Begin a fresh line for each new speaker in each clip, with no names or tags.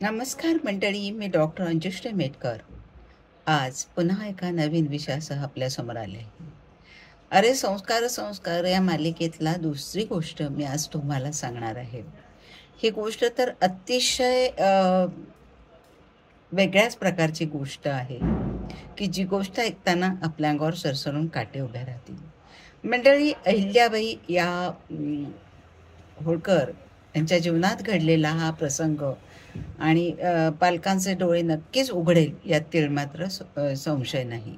नमस्कार मंडळी, मी डॉक्टर अंजुश्री मेटकर आज पुन्हा एका नवीन विषयासह आपल्यासमोर आले आहे. अरे संस्कार संस्कार या मालिकेतला दुसरी गोष्ट मी आज तुम्हाला सांगणार आहे. ही गोष्ट तर अतिशय वेगळ्याच प्रकारची गोष्ट आहे की जी गोष्ट ऐकताना आपल्या अंगावर सरसरून काटे उभ्या राहतील. मंडळी, अहिल्याबाई या होळकर यांच्या जीवनात घडलेला हा प्रसंग आणि पालकांचे डोळे नक्कीच उघडेल यात मात्र संशय नाही.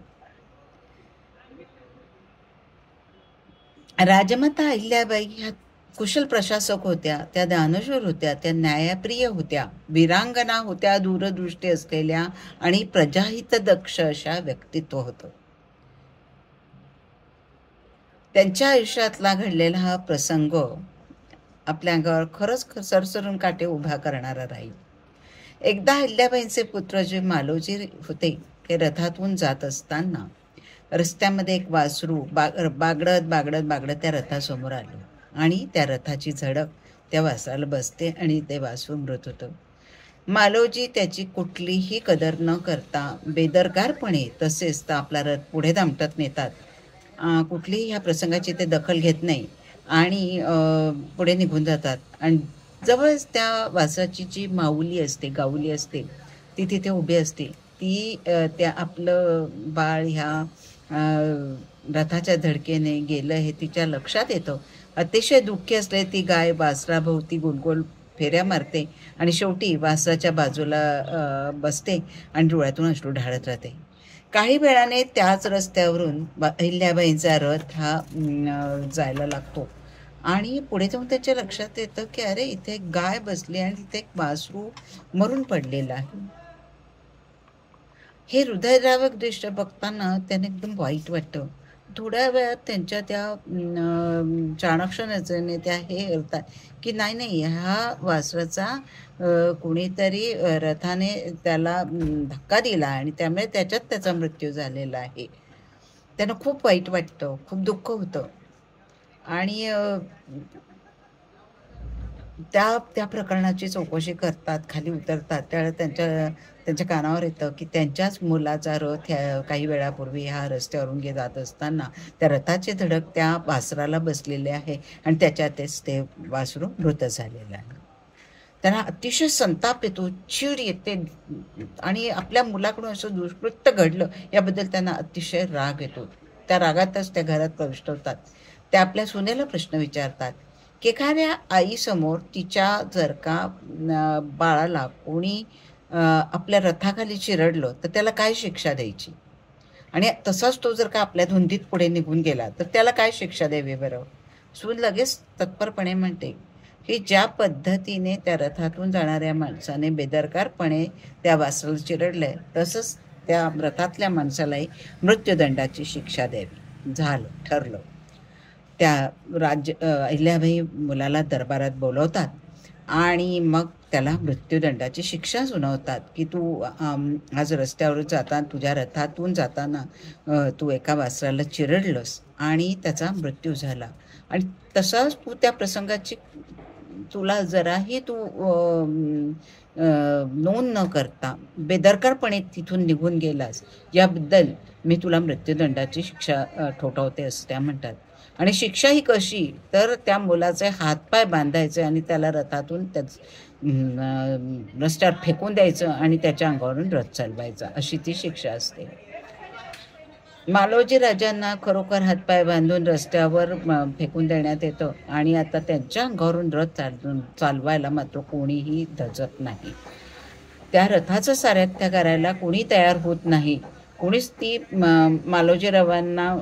राजमाता अहिल्याबाई ह्या कुशल प्रशासक होत्या, त्या दानशूर होत्या, त्या न्यायप्रिय होत्या, वीरांगना होत्या, दूरदृष्टी असलेल्या आणि प्रजाहितदक्ष अशा व्यक्तित्व होतं. त्यांच्या आयुष्यातला घडलेला हा प्रसंग आपल्या अंगावर खरंच सरसरून काटे उभा करणारा राहील. एकदा अहिल्याबाईंचे पुत्र जे मालोजी होते ते रथातून जात असताना रस्त्यामध्ये एक वासरू बागडत बागडत बागडत त्या रथासमोर आलं आणि त्या रथाची झडप त्या वासराला बसते आणि ते वासरू मृत होतं. मालोजी त्याची कुठलीही कदर न करता बेदरकारपणे तसेच आपला रथ पुढे दामटत नेतात. कुठलीही ह्या प्रसंगाची ते दखल घेत नाही आणि पुढे निघून जातात. आणि जवळच त्या वासराची जी माऊली असते, गाऊली असते, ती तिथे उभी असते. ती त्या आपलं बाळ ह्या रथाच्या धडकेने गेलं हे तिच्या लक्षात येतं. अतिशय दुःखी असले ती गाय वासराभोवती गोलगोल फेऱ्या मारते आणि शेवटी वासराच्या बाजूला बसते आणि डोळ्यातून अश्रू ढाळत राहते. काही वेळाने त्याच रस्त्यावरून अहिल्याबाईंचा रथ हा जायला लागतो आणि पुढे जाऊन त्याच्या लक्षात येतं की अरे इथे एक गाय बसली आणि तिथे एक वासरू मरून पडलेलं आहे. हे हृदयद्रावक दृश्य बघताना त्याने एकदम वाईट वाटतं. थोड्या वेळात त्यांच्या त्या चाणक्य नजरेने त्या हे करतात की नाही ह्या वासराचा कोणीतरी रथाने त्याला धक्का दिला आणि त्यामुळे त्याच्यात त्याचा मृत्यू झालेला आहे. त्यांना खूप वाईट वाटतं, खूप दुःख होतं आणि त्या प्रकरणाची चौकशी करतात, खाली उतरतात. त्यावेळेस त्यांच्या कानावर येतं की त्यांच्याच मुलाचा रथ काही वेळापूर्वी ह्या रस्त्यावरून जात असताना त्या रथाची धडक त्या वासराला बसलेले आहे आणि त्याच्यातच ते वासरू मृत झालेलं आहे. त्यांना अतिशय संताप येतो, चीड येते आणि आपल्या मुलाकडून असं दुष्कृत्य घडलं याबद्दल त्यांना अतिशय राग येतो. त्या रागातच त्या घरात प्रविष्ट होतात. त्या आपल्या सुनेला प्रश्न विचारतात की एखाद्या आईसमोर तिच्या जर का बाळाला कोणी आपल्या रथाखाली चिरडलं तर त्याला काय शिक्षा द्यायची, आणि तसाच तो जर का आपल्या धुंदीत पुढे निघून गेला तर त्याला काय शिक्षा द्यावी बरं. सून लगेच तत्परपणे म्हणते की ज्या पद्धतीने त्या रथातून जाणाऱ्या माणसाने बेदरकारपणे त्या वासराला चिरडलंय तसंच त्या रथातल्या माणसालाही मृत्यूदंडाची शिक्षा द्यावी. झालं, ठरलं. त्या अहिल्याबाई मुलाला दरबारात बोलवतात आणि मग त्याला मृत्यूदंडाची शिक्षा सुनावतात की तू आज रस्त्यावर जाताना तुझ्या रथातून जाताना तू एका वासराला चिरडलंस आणि त्याचा मृत्यू झाला आणि तसाच तू त्या प्रसंगाची तुला जराही तू नोंद न करता बेदरकारपणे तिथून निघून गेलास याबद्दल मी तुला मृत्यूदंडाची शिक्षा ठोठावते असं त्या म्हणतात. आणि शिक्षा ही कशी, तर त्या मुलाचे हातपाय बांधायचे आणि त्याला रथातून रस्त्यावर फेकून द्यायचं आणि त्याच्या अंगावरून रथ चालवायचा, अशी ती शिक्षा असते. मालोजी राजांना खरोखर हातपाय बांधून रस्त्यावर फेकून देण्यात येतं आणि आता त्यांच्या अंगावरून रथ चालवायला मात्र कोणीही धजत नाही. त्या रथाचं सारथ्य करायला कोणी तयार होत नाही. कोणीच ती मालोजीरावांना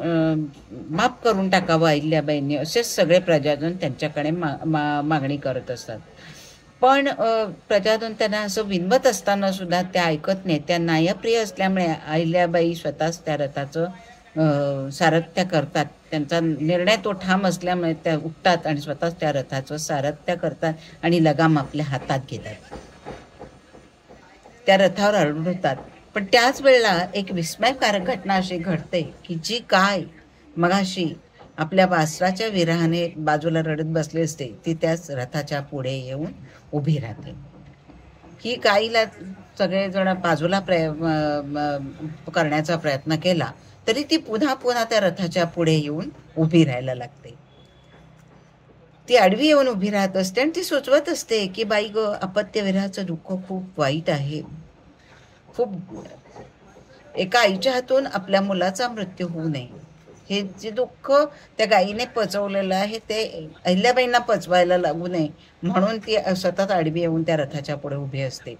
माफ करून टाकावं अहिल्याबाईंनी असेच सगळे प्रजाजन त्यांच्याकडे मागणी करत असतात. पण प्रजाजन त्यांना असं विनवत असताना सुद्धा त्या ऐकत नाही. त्या न्यायप्रिय असल्यामुळे अहिल्याबाई स्वतःच त्या रथाचं सारथ्य करतात. त्यांचा निर्णय तो ठाम असल्यामुळे त्या उठतात आणि स्वतःच त्या रथाचं सारथ्य करतात आणि लगाम आपल्या हातात घेतात. त्या रथावर आरूढ. पण त्याच वेळेला एक विस्मयकारक घटना अशी घडते की जी गाय मगाशी आपल्या वासराच्या विरहाने बाजूला रडत बसली असते ती त्याच रथाच्या पुढे येऊन उभी राहते. ही गाईला सगळेजण बाजूला करण्याचा प्रयत्न केला तरी ती पुन्हा पुन्हा त्या रथाच्या पुढे येऊन उभी राहायला लागते. ती आडवी येऊन उभी राहत असते आणि ती सुचवत असते की बाई ग, अपत्यविरहाचं दुःख खूप वाईट आहे. खूप एका आईच्या हातून आपल्या मुलाचा मृत्यू होऊ नये, हे जे दुःख त्या गायीने पचवलेलं आहे ते अहिल्याबाईंना पचवायला लागू नये म्हणून ती सतत आडवी येऊन त्या रथाच्या पुढे उभी असते.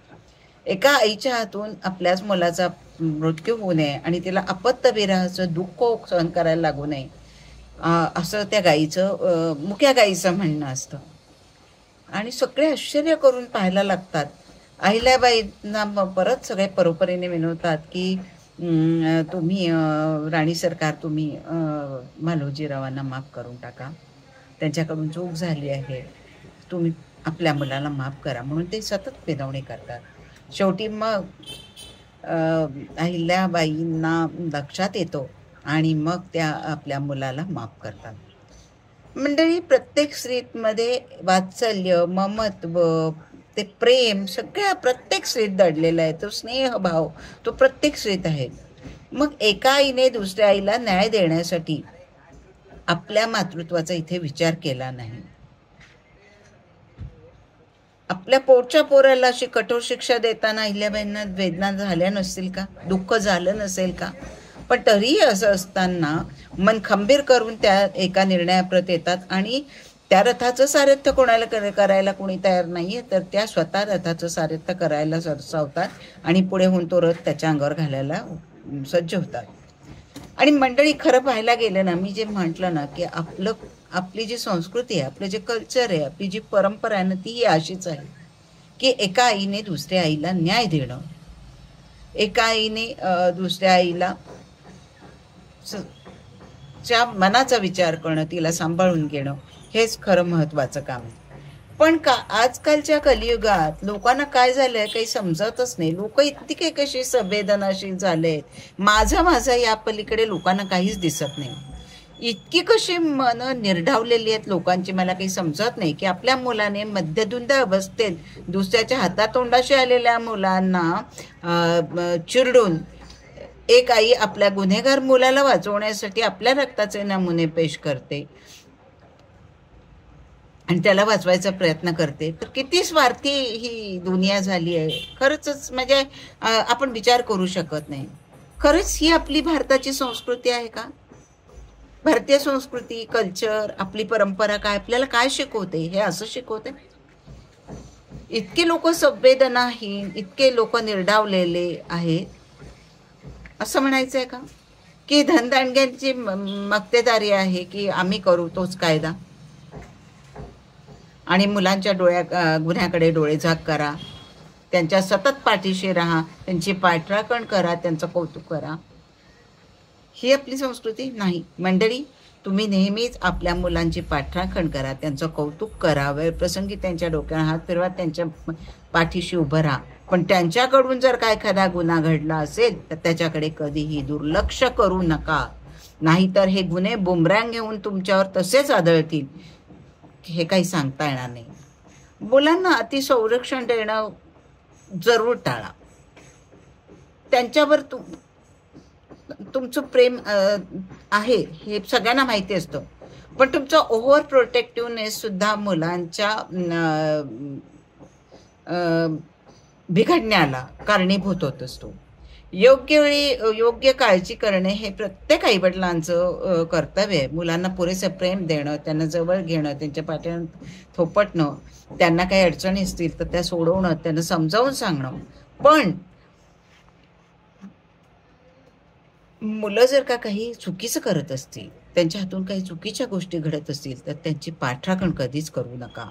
एका आईच्या हातून आपल्याच मुलाचा मृत्यू होऊ नये आणि तिला अपत्यविरहाचं दुःख सहन करायला लागू नये असं त्या गाईचं मुक्या गाईचं म्हणणं असतं. आणि सगळे आश्चर्य करून पाहायला लागतात. अहिल्याबाईंना परत सगळे परोपरीने विनवतात की तुम्ही राणी सरकार, तुम्ही मालोजीरावांना माफ करून टाका, त्यांच्याकडून चूक झाली आहे, तुम्ही आपल्या मुलाला माफ करा म्हणून ते सतत विनवणी करतात. शेवटी मग अहिल्याबाईंना लक्षात येतो आणि मग त्या आपल्या मुलाला माफ करतात. मंडळी, प्रत्येक स्त्रीमध्ये वात्सल्य, ममत्व, ते प्रेम सगळ्या प्रत्येक स्त्रीत दडलेला आहे. तो स्नेहभाव तो प्रत्येक स्त्रीत आहे. मग एका आईने दुसऱ्या आईला न्याय देण्यासाठी आपल्या मातृत्वाचा इथे विचार केला नाही. आपल्या पोटच्या पोराला अशी कठोर शिक्षा देताना अहिल्याबाईंना वेदना झाल्या नसतील का, दुःख झालं नसेल का? पण तरीही असं असताना मन खंबीर करून त्या एका निर्णयाप्रत येतात आणि त्या रथाचं सारथ्य कोणाला करायला कोणी तयार नाहीये तर त्या स्वतः रथाचं सारथ्य करायला सरसावतात आणि पुढे होऊन तो रथ त्याच्या अंगावर घालायला सज्ज होतात. आणि मंडळी, खरं पाहायला गेलं ना, मी जे म्हटलं ना की आपली जी संस्कृती आहे, आपलं जे कल्चर आहे, आपली जी परंपरा आहे ना, ती अशीच आहे की एका आईने दुसऱ्या आईला न्याय देणं, एका आईने दुसऱ्या आईला च्या मनाचा विचार करणं, तिला सांभाळून घेणं, हेच खरं महत्वाचं काम आहे. पण आजकालच्या कलियुगात लोकांना काय झालंय काही समजतच नाही. लोक इतके कशी संवेदनाशील झालेत, माझा या पलीकडे लोकांना काहीच दिसत नाही. इतकी कशी मन निर्ढावलेली आहेत लोकांची, मला काही समजत नाही की आपल्या मुलाने मध्यधुंद अवस्थेत दुसऱ्याच्या हातातोंडाशी आलेल्या मुलांना चिरडून एक आई आपल्या गुन्हेगार मुलाला वाचवण्यासाठी आपल्या रक्ताचे नमुने पेश करते आणि त्याला वाचवायचा प्रयत्न करते. तर किती स्वार्थी ही दुनिया झाली आहे. खरंच म्हणजे आपण विचार करू शकत नाही. खरंच ही आपली भारताची संस्कृती आहे का? भारतीय संस्कृती, कल्चर, आपली परंपरा काय आपल्याला काय शिकवते? हे असं शिकवते. इतके लोक संवेदनाहीन, इतके लोक निर्डावलेले आहेत असं म्हणायचं आहे का? की धनदांडग्यांची मक्तेदारी आहे की आम्ही करू तोच कायदा आणि मुलांच्या गुन्ह्याकडे डोळेझाक करा, त्यांच्या सतत पाठीशी राहा, त्यांची पाठराखण करा, त्यांचं कौतुक करा. ही आपली संस्कृती नाही. मंडळी, तुम्ही नेहमीच आपल्या मुलांची पाठराखण करा, त्यांचं कौतुक करा, वेळ प्रसंगी त्यांच्या डोक्यावर हात फिरवा, त्यांच्या पाठीशी उभं राहा. पण त्यांच्याकडून जर काय एखादा गुन्हा घडला असेल तर त्याच्याकडे कधीही दुर्लक्ष करू नका, नाहीतर हे गुन्हे बुमरँग घेऊन तुमच्यावर तसेच आदळतील, हे काही सांगता येणार नाही. मुलांना अतिसंरक्षण देणं जरूर टाळा. त्यांच्यावर तुमचं प्रेम आहे हे सगळ्यांना माहिती असतं, पण तुमचं ओव्हर प्रोटेक्टिव्हनेस सुद्धा मुलांच्या बिघडण्याला कारणीभूत होत असतो. योग्य वेळी योग्य काळजी करणे हे प्रत्येक आईवडिलांचं कर्तव्य आहे. मुलांना पुरेसे प्रेम देणं, त्यांना जवळ घेणं, त्यांच्या पाठीवर थोपटणं, त्यांना काही अडचणी असतील तर त्या सोडवणं, त्यांना समजावून सांगणं. पण मुलं जर का काही चुकीचं करत असतील, त्यांच्या हातून काही चुकीच्या गोष्टी घडत असतील तर त्यांची पाठराखण कधीच करू नका.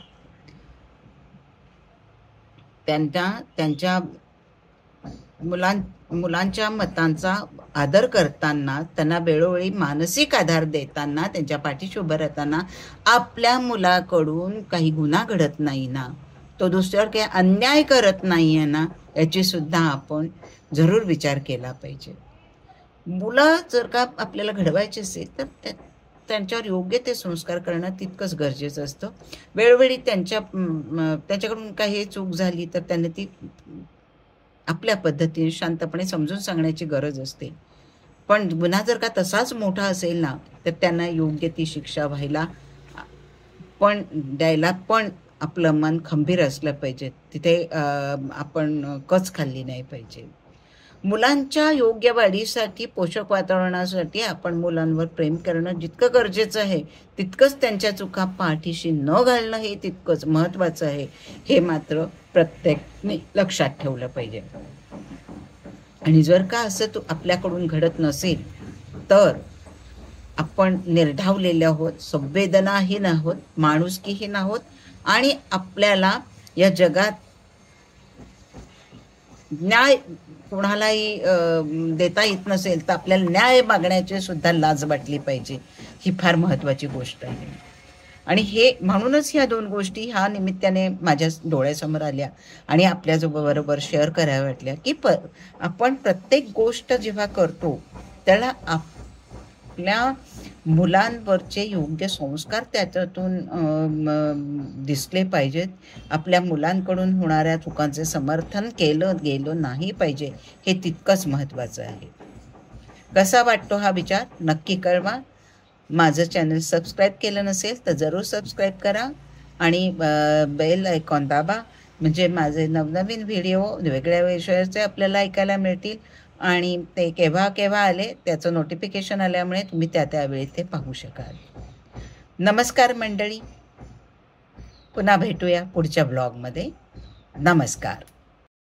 त्यांच्या मुलांच्या मतांचा आदर करताना, त्यांना वेळोवेळी मानसिक आधार देताना, त्यांच्या पाठीशी उभं राहताना आपल्या मुलाकडून काही गुन्हा घडत नाही ना, तो दुसऱ्यावर काही अन्याय करत नाही आहे ना, याची सुद्धा आपण जरूर विचार केला पाहिजे. मुलं जर का आपल्याला घडवायचे असेल तर त्यांच्यावर योग्य ते संस्कार करणं तितकंच गरजेचं असतं. वेळोवेळी त्यांच्याकडून काही चूक झाली तर त्यांनी ती आपल्या पद्धतीने शांतपणे समजून सांगण्याची गरज असते. पण गुन्हा जर का तसाच मोठा असेल ना, तर त्यांना योग्य ती शिक्षा व्हायला पण द्यायला पण आपलं मन खंबीर असलं पाहिजे. तिथे आपण कच खाल्ली नाही पाहिजे. मुलांच्या योग्य वाढीसाठी, पोषक वातावरणासाठी आपण मुलांवर प्रेम करणं जितकं गरजेचं आहे, तितकंच त्यांच्या चुका पाठीशी न घालणं हे तितकंच महत्त्वाचं आहे. हे मात्र प्रत्येकाने लक्षात ठेवलं पाहिजे. आणि जर का असं आपल्याकडून घडत नसेल, तर आपण निर्ढावलेले आहोत, संवेदनाहीन आहोत, माणुसकीहीन आहोत आणि आपल्याला या जगात न्याय कोणालाही देता येत नसेल, तर आपल्याला न्याय मागण्याची सुद्धा लाज वाटली पाहिजे. ही फार महत्त्वाची गोष्ट आहे. आणि हे म्हणूनच ह्या 2 गोष्टी ह्या निमित्ताने माझ्या डोळ्यासमोर आल्या आणि आपल्याबरोबर शेअर कराव्या वाटल्या, की आपण प्रत्येक गोष्ट जेव्हा करतो, त्याला आपल्या मुलांवरचे योग्य संस्कार त्याच्यातून दिसले पाहिजेत. आपल्या मुलांकडून होणाऱ्या चुकांचे समर्थन केलं गेलं नाही पाहिजे, हे तितकंच महत्त्वाचं आहे. कसा वाटतो हा विचार नक्की कळवा. माझं चॅनल सबस्क्राईब केलं नसेल तर जरूर सबस्क्राईब करा आणि बेल आयकॉन दाबा, म्हणजे माझे नवनवीन व्हिडिओ वेगळ्या विषयाचे आपल्याला ऐकायला मिळतील आणि ते केव्हा केव्हा आले त्याचं नोटिफिकेशन आल्यामुळे तुम्ही त्यावेळी ते पाहू शकाल. नमस्कार मंडळी, पुन्हा भेटूया पुढच्या ब्लॉगमध्ये. नमस्कार.